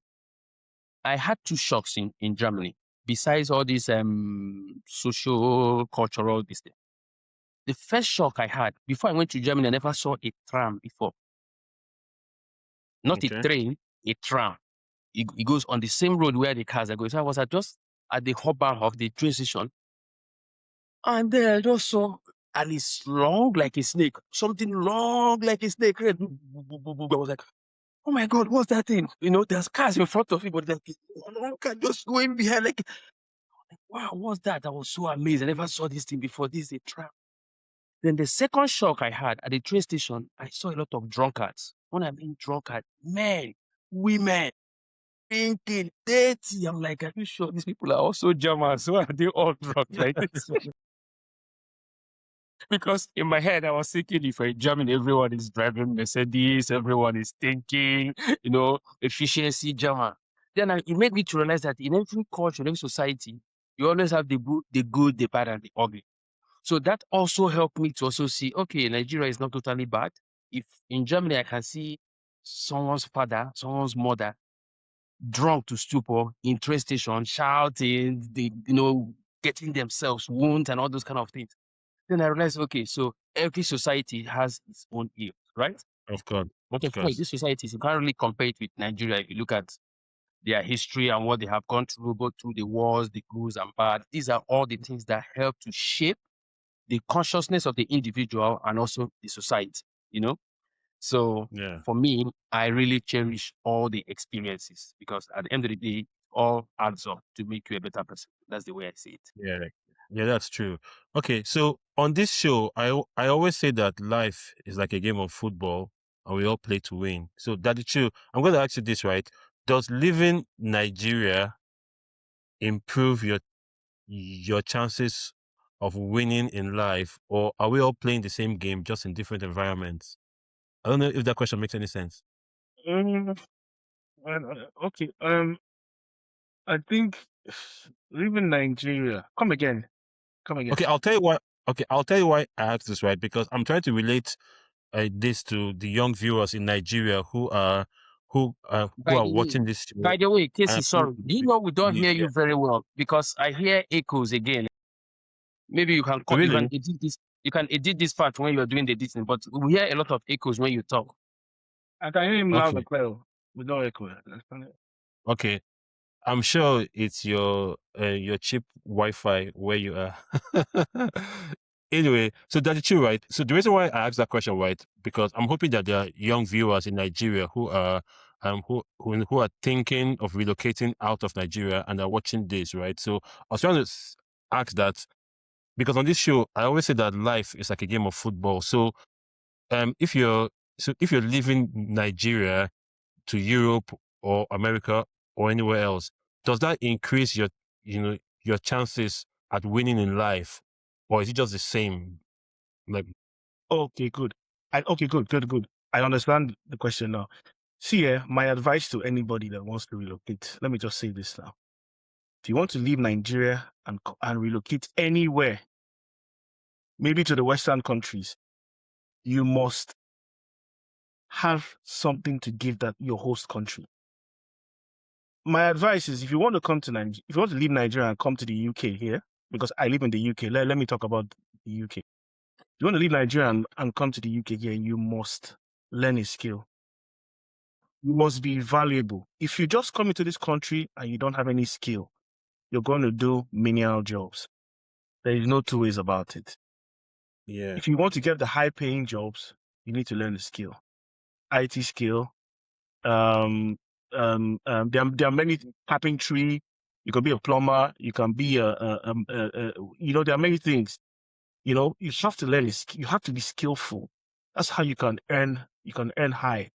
I had two shocks in Germany. Besides all these social cultural this thing. The first shock I had before I went to Germany, I never saw a tram before. Not a Okay. train, a tram. It goes on the same road where the cars are going. So I was just at the hopper of the train station, and then I just saw, and it's long like a snake, something long like a snake. I was like, oh my God, what's that thing? There's cars in front of it, but there's one car just going behind. Like, wow, what's that? I was so amazed. I never saw this thing before. This is a tram. Then the second shock I had at the train station, I saw a lot of drunkards. When I mean drunkard, men, women, drinking, dirty. I'm like, are you sure these people are also Germans? Why are they all drunk like this? Because in my head, I was thinking if you're in Germany, everyone is driving Mercedes, everyone is thinking, efficiency German. Then it made me to realize that in every culture, in every society, you always have the good, the bad, and the ugly. So that also helped me to also see, okay, Nigeria is not totally bad. If in Germany I can see someone's father, someone's mother drunk to stupor in train station, shouting, getting themselves wounds and all those kind of things. Then I realized, okay, so every society has its own ills, right? Of course. But Of of course, course. these societies, you can't really compare it with Nigeria if you look at their history and what they have gone through, both through the wars, the goods and bad. These are all the things that help to shape the consciousness of the individual and also the society, you know? So Yeah. for me, I really cherish all the experiences because at the end of the day, it all adds up to make you a better person. That's the way I see it. Yeah. Yeah, that's true. Okay, so on this show, I always say that life is like a game of football and we all play to win. So Daddy Chu, I'm going to ask you this, right? Does living Nigeria improve your chances of winning in life, or are we all playing the same game just in different environments? I don't know if that question makes any sense. Um, okay. I think leaving Nigeria. Come again. Come again. Okay, I'll tell you why. Okay, I'll tell you why I asked this, right? Because I'm trying to relate this to the young viewers in Nigeria who By are the way, watching this show. Casey, sorry. Do you know we don't hear Yeah. you very well because I hear echoes again. Maybe you can you can Really? edit this. You can edit this part when you're doing the editing, but we hear a lot of echoes when you talk. I can hear him loud Okay. and clear. with no echo. Okay. I'm sure it's your cheap Wi-Fi where you are. Anyway, so that's true, right? So the reason why I asked that question, right, because I'm hoping that there are young viewers in Nigeria who are who are thinking of relocating out of Nigeria and are watching this, right? So I was trying to ask that because on this show I always say that life is like a game of football. So if you're leaving Nigeria to Europe or America or anywhere else, does that increase your chances at winning in life, or is it just the same? Like, Okay, good. Good. I understand the question now. See, my advice to anybody that wants to relocate, let me just say this now. If you want to leave Nigeria and relocate anywhere, maybe to the Western countries, you must have something to give that your host country. My advice is if you want to come to Nigeria, if you want to leave Nigeria and come to the UK here, because I live in the UK, let me talk about the UK. If you want to leave Nigeria and come to the UK here, you must learn a skill. You must be valuable. If you just come into this country and you don't have any skill, you're going to do menial jobs. There is no two ways about it. yeah, If you want to get the high paying jobs, you need to learn a skill, IT skill. There are many carpentry. You can be a plumber. You can be there are many things. You have to learn it. You have to be skillful. That's how you can earn. You can earn high.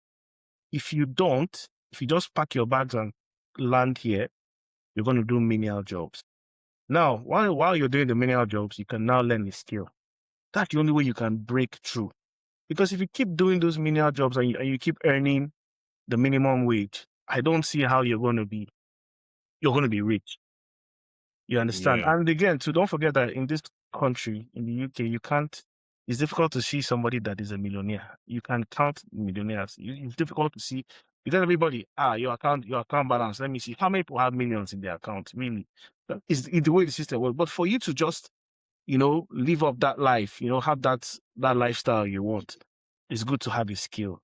If you don't, if you just pack your bags and land here, you're going to do menial jobs. Now, while you're doing the menial jobs, you can now learn a skill. That's the only way you can break through. Because if you keep doing those menial jobs and you keep earning the minimum wage, I don't see how you're going to be rich. You understand? yeah, And again, too, don't forget that in this country, in the UK, it's difficult to see somebody that is a millionaire. You can count millionaires. It's difficult to see. You tell everybody, your account balance. Let me see. How many people have millions in their account? Really? It's the way the system works. But for you to just, live up that life, have that lifestyle you want, it's good to have a skill.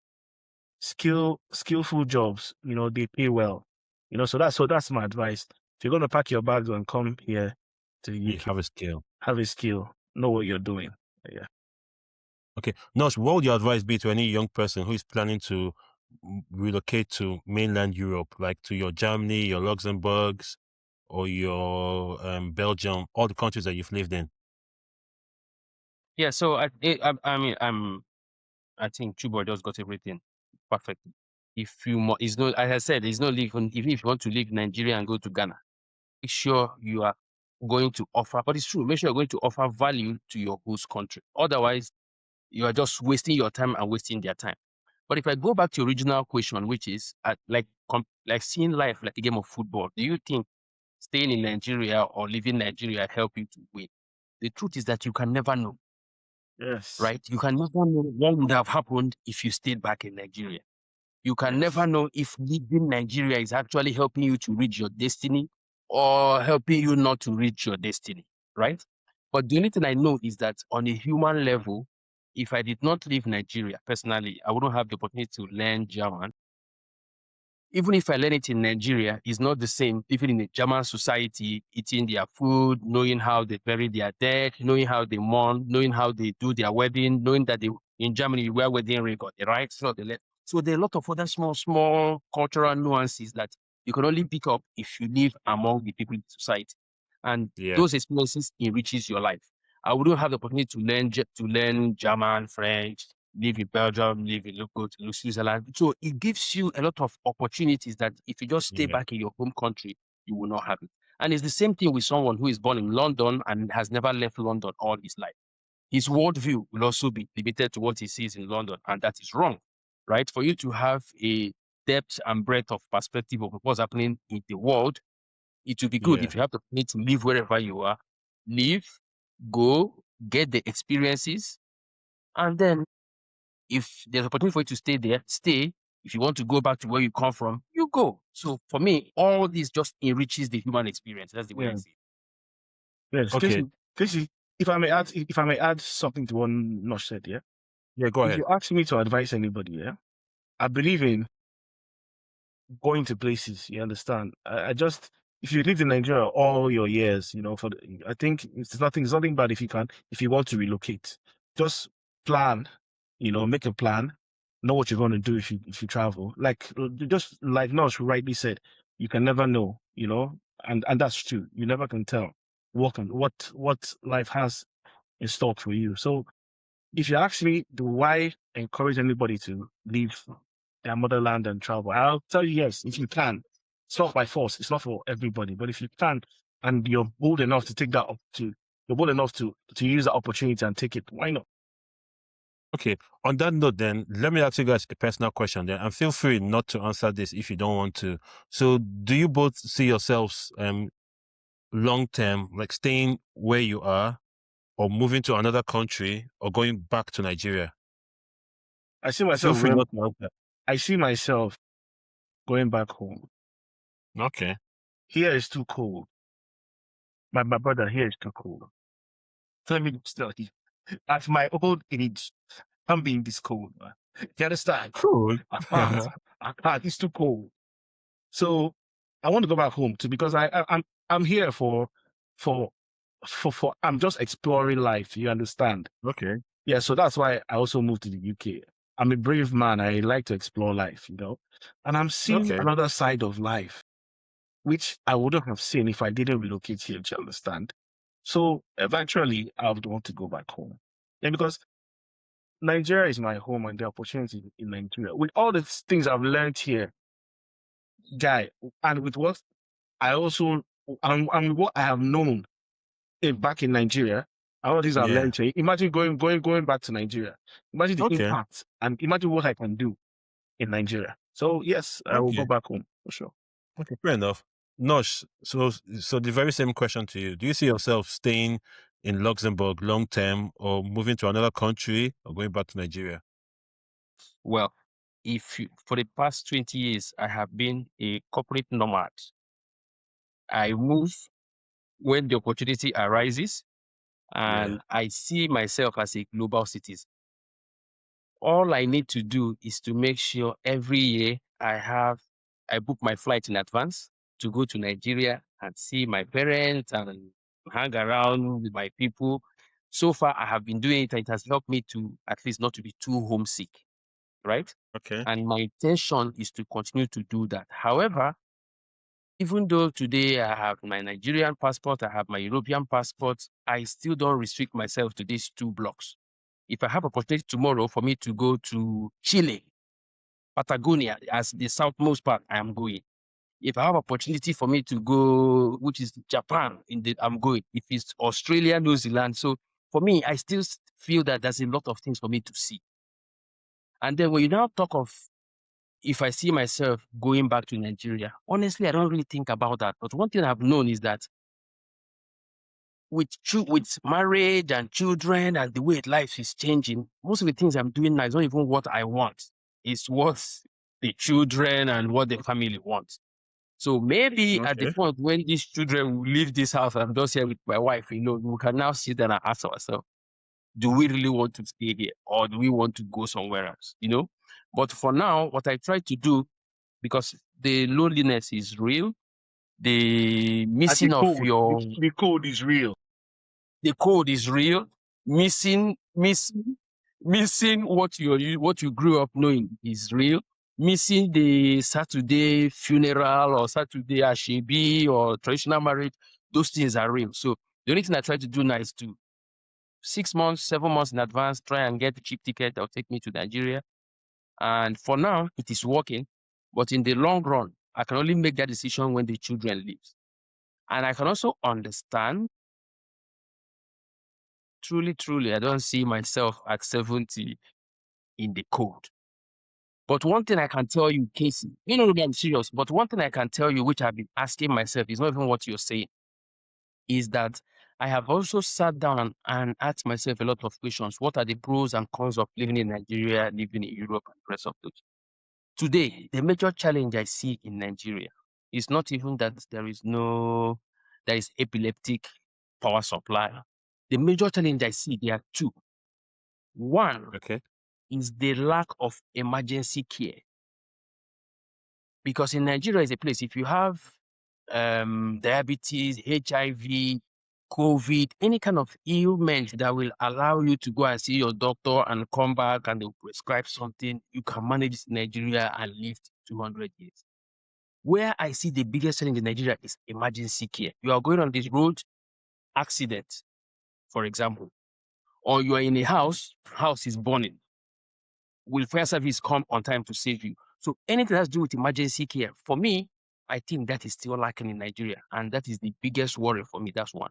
Skillful jobs, they pay well. So that's my advice. If you're gonna pack your bags and come here to the you UK, have a skill. have a skill, know what you're doing. Yeah. Okay, Nosh, what would your advice be to any young person who is planning to relocate to mainland Europe, like to your Germany, your Luxembourgs, or your Belgium, all the countries that you've lived in? Yeah, so I think Chubo just got everything perfectly. If you it's no, as I said, it's no even if you want to leave Nigeria and go to Ghana, make sure you are going to offer. But it's true, make sure you're going to offer value to your host country. Otherwise, you are just wasting your time and wasting their time. But if I go back to your original question, which is like seeing life like a game of football, do you think staying in Nigeria or leaving Nigeria help you to win? The truth is that you can never know, Yes. right? You can never know what would have happened if you stayed back in Nigeria. You can Yes. never know if leaving Nigeria is actually helping you to reach your destiny or helping you not to reach your destiny, right? But the only thing I know is that on a human level, if I did not leave Nigeria personally, I wouldn't have the opportunity to learn German. Even if I learn it in Nigeria, it's not the same. Even in a German society, eating their food, knowing how they bury their dead, knowing how they mourn, knowing how they do their wedding, knowing that in Germany you wear wedding ring on the right. So there are a lot of other small cultural nuances that you can only pick up if you live among the people in society, and Yeah, those experiences enriches your life. I wouldn't have the opportunity to learn German, French, live in Belgium, go to Switzerland. So it gives you a lot of opportunities that if you just stay yeah, back in your home country, you will not have it. And it's the same thing with someone who is born in London and has never left London all his life. His worldview will also be limited to what he sees in London, and that is wrong, right? For you to have a depth and breadth of perspective of what's happening in the world, it will be good yeah, if you have the opportunity to live wherever you are, live, go, get the experiences, and then if there's opportunity for you to stay there, stay. If you want to go back to where you come from, you go. So for me, all this just enriches the human experience. That's the way I Yeah. see it. Yes. okay, Casey, if I may add something to what Nosh said, yeah. yeah. Go If ahead. you ask me to advise anybody, yeah, I believe in going to places. You understand? I just if you lived in Nigeria all your years, I think it's nothing bad if you want to relocate. Just plan, make a plan, know what you're going to do if you travel. Like just like Nosh rightly said, you can never know, and that's true. You never can tell what life has in stock for you. So if you ask me, do I encourage anybody to leave their motherland and travel? I'll tell you yes, if you can. It's not by force. It's not for everybody. But if you can, and you're bold enough to take that you're bold enough to use that opportunity and take it, why not? Okay. On that note, then let me ask you guys a personal question. Then, and feel free not to answer this if you don't want to. So, do you both see yourselves long term, like staying where you are, or moving to another country, or going back to Nigeria? I see Feel myself free not to answer. I see myself going back home. Okay. Here is too cold. My brother, here is too cold. Let me tell you, at my old age, I'm being this cold, man. You understand? Cool. I can't. I can't. It's too cold. So I want to go back home too because I'm here for I'm just exploring life. You understand? Okay. Yeah. So that's why I also moved to the UK. I'm a brave man. I like to explore life, and I'm seeing Okay. another side of life, which I wouldn't have seen if I didn't relocate here. Do you understand? So eventually, I would want to go back home, and because Nigeria is my home and the opportunity in Nigeria with all the things I've learned here, guy, and with what I also and what I have known back in Nigeria, and all these I've Yeah. learned here. Imagine going back to Nigeria. Imagine the Okay. impact and imagine what I can do in Nigeria. So yes, I will go Okay. back home for sure. Okay. Fair enough. Nosh, so the very same question to you. Do you see yourself staying in Luxembourg long term, or moving to another country, or going back to Nigeria? Well, for the past 20 years, I have been a corporate nomad. I move when the opportunity arises, Yeah. and I see myself as a global citizen. All I need to do is to make sure every year I book my flight in advance to go to Nigeria and see my parents and hang around with my people. So far, I have been doing it, and it has helped me to at least not to be too homesick, right? Okay. And my intention is to continue to do that. However, even though today I have my Nigerian passport, I have my European passport, I still don't restrict myself to these two blocks. If I have opportunity tomorrow for me to go to Chile, Patagonia as the southmost part, I am going. If I have opportunity for me to go, which is Japan, I'm going. If it's Australia, New Zealand. So for me, I still feel that there's a lot of things for me to see. And then when you now talk of if I see myself going back to Nigeria, honestly, I don't really think about that. But one thing I've known is that with marriage and children and the way life is changing, most of the things I'm doing now is not even what I want. It's what the children and what the family wants. So maybe at the Okay. point when these children will leave this house, I'm just here with my wife, we can now sit down and ask ourselves, do we really want to stay here or do we want to go somewhere else? But for now, what I try to do, because the loneliness is real, the And the missing of code, the code is real. the code is real, missing what you grew up knowing is real, missing the Saturday funeral or Saturday ashebi or traditional marriage, those things are real. So the only thing I try to do now is to 6 months, 7 months in advance, try and get the cheap ticket that will take me to Nigeria. And for now, it is working. But in the long run, I can only make that decision when the children leave. And I can also understand, truly, I don't see myself at 70 in the code. But one thing I can tell you, Casey, I'm serious, but one thing I can tell you, which I've been asking myself, is not even what you're saying, is that I have also sat down and asked myself a lot of questions. What are the pros and cons of living in Nigeria, living in Europe, and the rest of those? Today, the major challenge I see in Nigeria is not even that there is epileptic power supply. The major challenge I see, there are two. One Okay. is the lack of emergency care. Because in Nigeria is a place, if you have diabetes, HIV, COVID, any kind of ailment that will allow you to go and see your doctor and come back and they'll prescribe something, you can manage it in Nigeria and live 200 years. Where I see the biggest challenge in Nigeria is emergency care. You are going on this road, accident, for example, or you are in a house is burning. Will fire service come on time to save you? So anything that has to do with emergency care, for me, I think that is still lacking in Nigeria. And that is the biggest worry for me. That's one.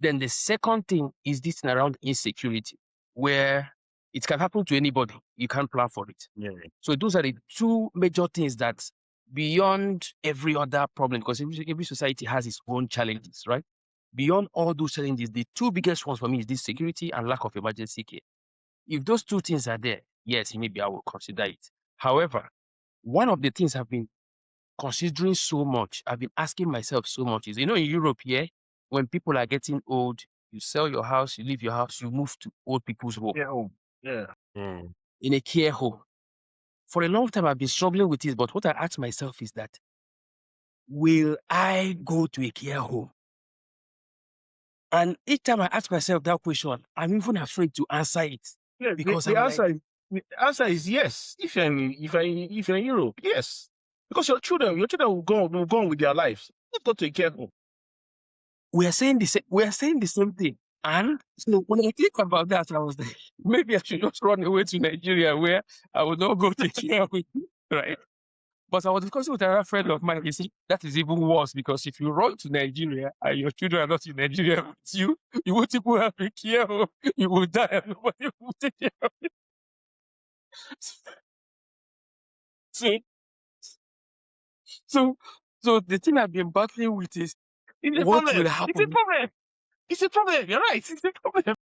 Then the second thing is this thing around insecurity, where it can happen to anybody. You can't plan for it. Yeah. So those are the two major things that beyond every other problem, because every society has its own challenges, right? Beyond all those challenges, the two biggest ones for me is this security and lack of emergency care. If those two things are there, yes, maybe I will consider it. However, one of the things I've been considering so much, I've been asking myself so much is, in Europe here, when people are getting old, you sell your house, you leave your house, you move to old people's home. Yeah. In a care home. For a long time, I've been struggling with this, but what I ask myself is that, will I go to a care home? And each time I ask myself that question, I'm even afraid to answer it. Yeah, Because the I'm like, answer is yes. If you're in Europe, yes, because your children will go on with their lives. Not go to a care home. we are saying the same thing. And so when I think about that, I was like, maybe I should just run away to Nigeria where I would not go to care with you, right? But I was discussing with another friend of mine. He said that is even worse because if you run to Nigeria and your children are not in Nigeria with you, you won't even have a care home. You will die and nobody will take care of you. So the thing I've been battling with is It's a what problem. will It's a happen. problem. It's a problem. You're right. It's a problem.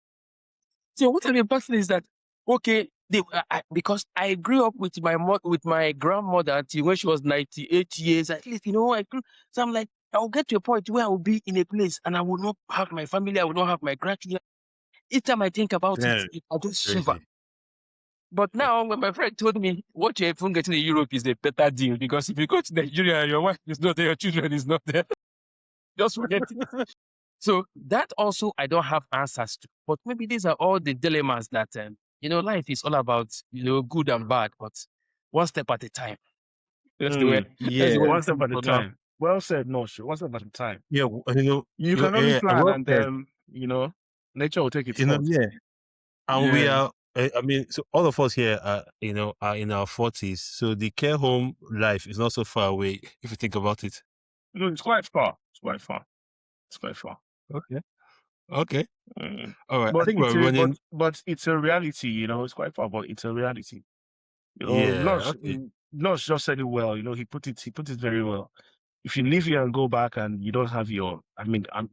So what I've been battling is that, okay, because I grew up with my grandmother until when she was 98 years. At least, I grew. So I'm like, I'll get to a point where I will be in a place and I will not have my family. I will not have my grandchildren. Each time I think about it, Very I just shiver. crazy. But now, when my friend told me what you're even getting in Europe is a better deal, because if you go to Nigeria and your wife is not there, your children is not there, just forget it. So that also I don't have answers to. But maybe these are all the dilemmas that life is all about, good and bad, but one step at a time. That's the way. That's Yeah. the way One it step is at a for now. time. Well said, no, sure. One step at a time. Yeah. You can only plan, well and said. nature will take its You know, course. yeah. And we Yeah. are, I mean, so all of us here are in our 40s. So the care home life is not so far away if you think about it. It's quite far. It's quite far. Okay. Okay. Mm. All right. I But think we're running. but it's a reality. It's quite far, but it's a reality. Yeah. Okay. Nosh just said it well. He put it very well. If you leave here and go back and you don't have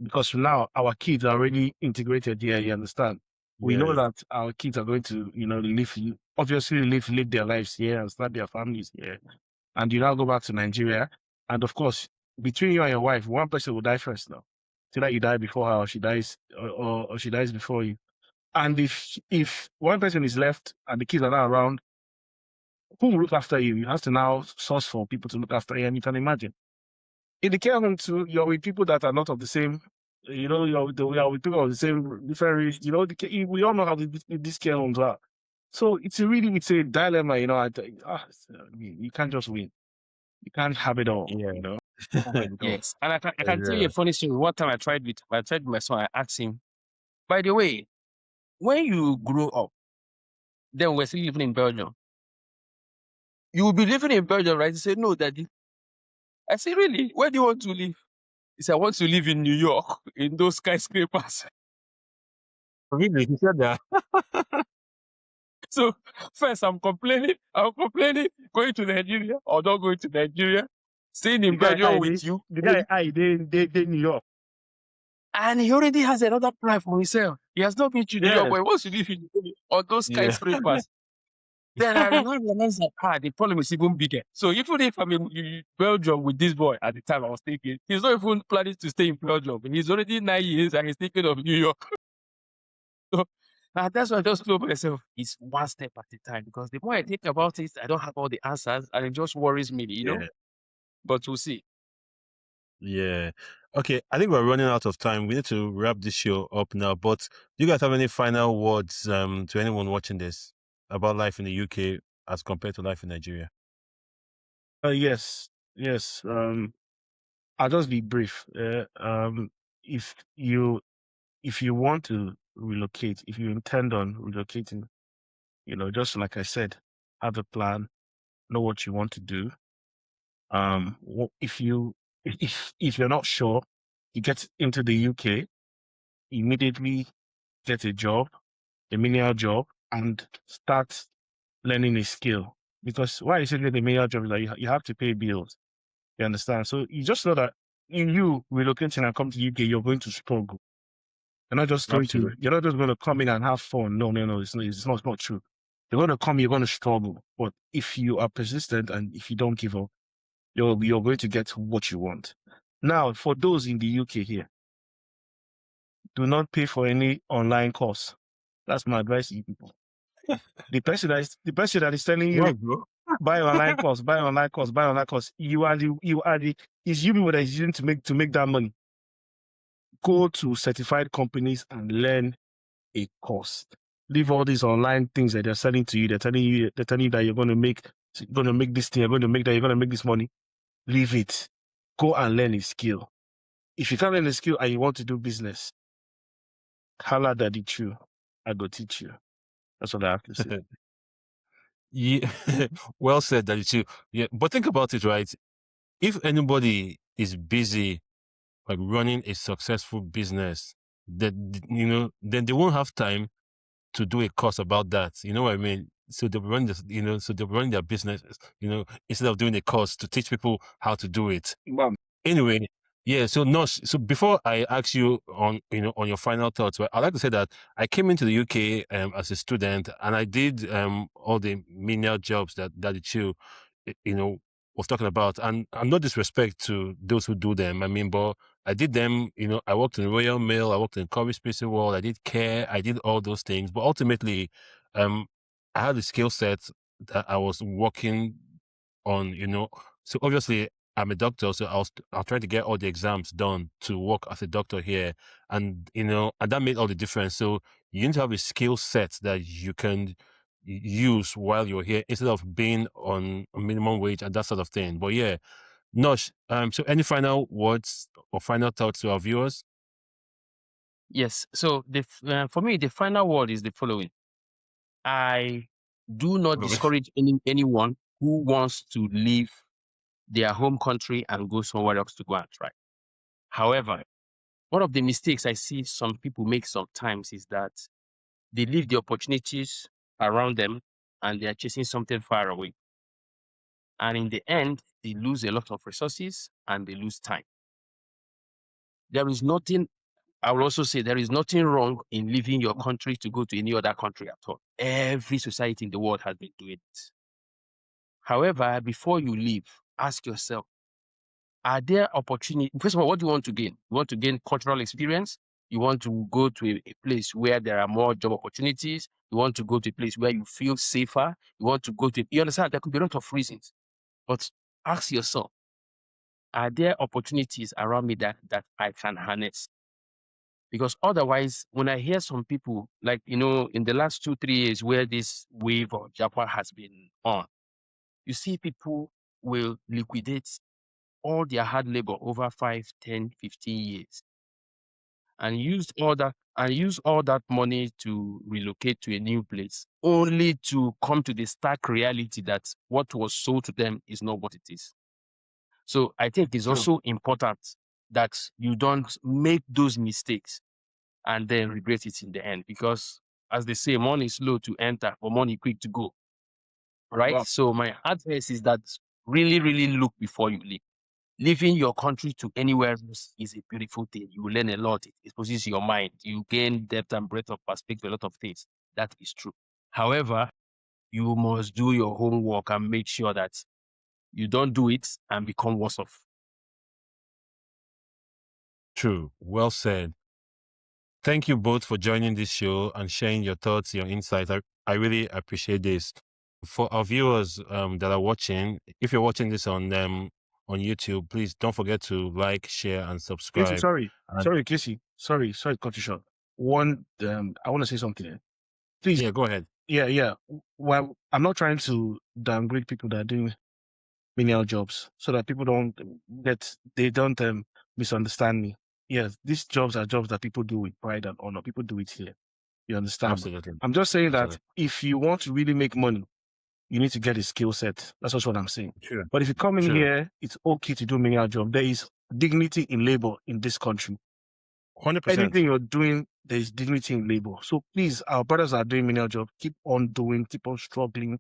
because now our kids are already integrated here, you understand? We know Yeah. that our kids are going to, live their lives here and start their families here. And you now go back to Nigeria. And of course, between you and your wife, one person will die first now. So that you die before her or she dies or she dies before you. And if one person is left and the kids are not around, who will look after you? You have to now source for people to look after you, and you can imagine. In the care home too, you're with people that are not of the same, you're with people of the same different race. We all know how these care homes are. So it's a dilemma, you can't just win. You can't have it all, Yeah. You can't have it all. Yes, and I can tell you a funny story. One time I tried with my son. I asked him, by the way, when you grow up, then we're still living in Belgium. You will be living in Belgium, right? He said, no, Daddy. I said, really? Where do you want to live? He said, I want to live in New York, in those skyscrapers. Really? He said that. So first I'm complaining, going to Nigeria or not going to Nigeria, staying in Belgium with you. The guy, they New York. And he already has another plan for himself. He has not been to New York, Yes. but he wants to live in on those Yeah. skyscrapers. Then I realized that the problem is even bigger. So even if I'm in Belgium with this boy at the time I was thinking, he's not even planning to stay in Belgium. He's already 9 years and he's thinking of New York. So that's why I just told myself, it's one step at a time. Because the more I think about it, I don't have all the answers and it just worries me, Yeah. But we'll see. Yeah. Okay, I think we're running out of time. We need to wrap this show up now. But do you guys have any final words to anyone watching this about life in the UK as compared to life in Nigeria? Yes, yes. I'll just be brief. If you want to relocate, if you intend on relocating, just like I said, have a plan, know what you want to do. If you're not sure, you get into the UK, immediately get a job, a menial job, and start learning a skill. Because why is it get a menial job? Is that you have to pay bills. You understand? So you just know that in you relocating and come to UK, you're going to struggle. Absolutely. You're not just going to come in and have fun. No, it's not true. You're going to come, you're going to struggle. But if you are persistent and if you don't give up, you're going to get what you want. Now, for those in the UK here, do not pay for any online course. That's my advice to you people. The person that is telling you, Yeah, bro. buy online course, buy online course, buy online course. It's you people that is using to make that money. Go to certified companies and learn a course. Leave all these online things that they're selling to you. They're telling you that you're going to make this thing, you're going to make that, you're going to make this money. Leave it. Go and learn a skill. If you can't learn a skill and you want to do business, holla daddy true. I go teach you. That's what I have to say. Yeah, well said, Daddy too. Yeah, but think about it, right? If anybody is busy like running a successful business, that then they won't have time to do a course about that. You know what I mean? So they'll run this, so they'll run their business, instead of doing a course to teach people how to do it. Bam. Anyway, yeah. So Nosh, so before I ask you on your final thoughts, well, I'd like to say that I came into the UK as a student, and I did all the menial jobs that the Chiu, was talking about. And no disrespect to those who do them. I mean, but I did them. I worked in Royal Mail, I worked in Covey Space World, I did care, I did all those things. But ultimately, I had a skill set that I was working on. So obviously I'm a doctor, so I'll try to get all the exams done to work as a doctor here, and and that made all the difference. So you need to have a skill set that you can use while you're here instead of being on a minimum wage and that sort of thing. But yeah, Nosh, so any final words or final thoughts to our viewers? Yes. So for me, the final word is the following: I do not discourage anyone who wants to leave their home country and go somewhere else to go and try. However, one of the mistakes I see some people make sometimes is that they leave the opportunities around them and they are chasing something far away. And in the end, they lose a lot of resources and they lose time. There is nothing, I will also say, there is nothing wrong in leaving your country to go to any other country at all. Every society in the world has been doing it. However, before you leave, ask yourself, are there opportunities? First of all, what do you want to gain? You want to gain cultural experience? You want to go to a place where there are more job opportunities? You want to go to a place where you feel safer? You want to go to, you understand, there could be a lot of reasons. But ask yourself, are there opportunities around me that I can harness? Because otherwise, when I hear some people, like, in the last 2-3 years where this wave of Japan has been on, you see people will liquidate all their hard labor over 5, 10, 15 years and use all that money to relocate to a new place, only to come to the stark reality that what was sold to them is not what it is. So I think it's also important that you don't make those mistakes and then regret it in the end, because as they say, money is slow to enter, but money quick to go. Right? Wow. So my advice is that really, really look before you leave. Leaving your country to anywhere else is a beautiful thing. You will learn a lot. It exposes your mind. You gain depth and breadth of perspective, a lot of things. That is true. However, you must do your homework and make sure that you don't do it and become worse off. True. Well said. Thank you both for joining this show and sharing your thoughts, your insights. I really appreciate this. For our viewers that are watching, if you're watching this on on YouTube, please don't forget to like, share, and Casey, subscribe. And Casey. Sorry, to cut you short. One, I want to say something here. Please. yeah, go ahead. Yeah. Well, I'm not trying to downgrade people that are doing menial jobs so that people don't misunderstand me. Yes, these jobs are jobs that people do with pride and honor. People do it here. You understand? Absolutely. I'm just saying that Absolutely. if you want to really make money, you need to get a skill set. That's just what I'm saying. Sure. But if you come in Sure. here, it's okay to do menial job. There is dignity in labor in this country. 100%. Anything you're doing, there is dignity in labor. So please, our brothers are doing menial job. Keep on doing, keep on struggling,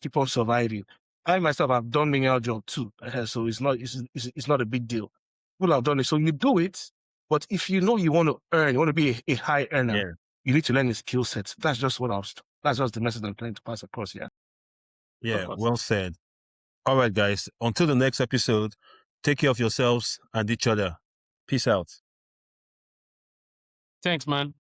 keep on surviving. I myself have done menial job too, so it's not a big deal. People have done it, so you do it. But if you know you want to earn, you want to be a high earner, Yeah. you need to learn a skill set. That's just the message I'm trying to pass across. Yeah, well said. All right, guys. Until the next episode, take care of yourselves and each other. Peace out. Thanks, man.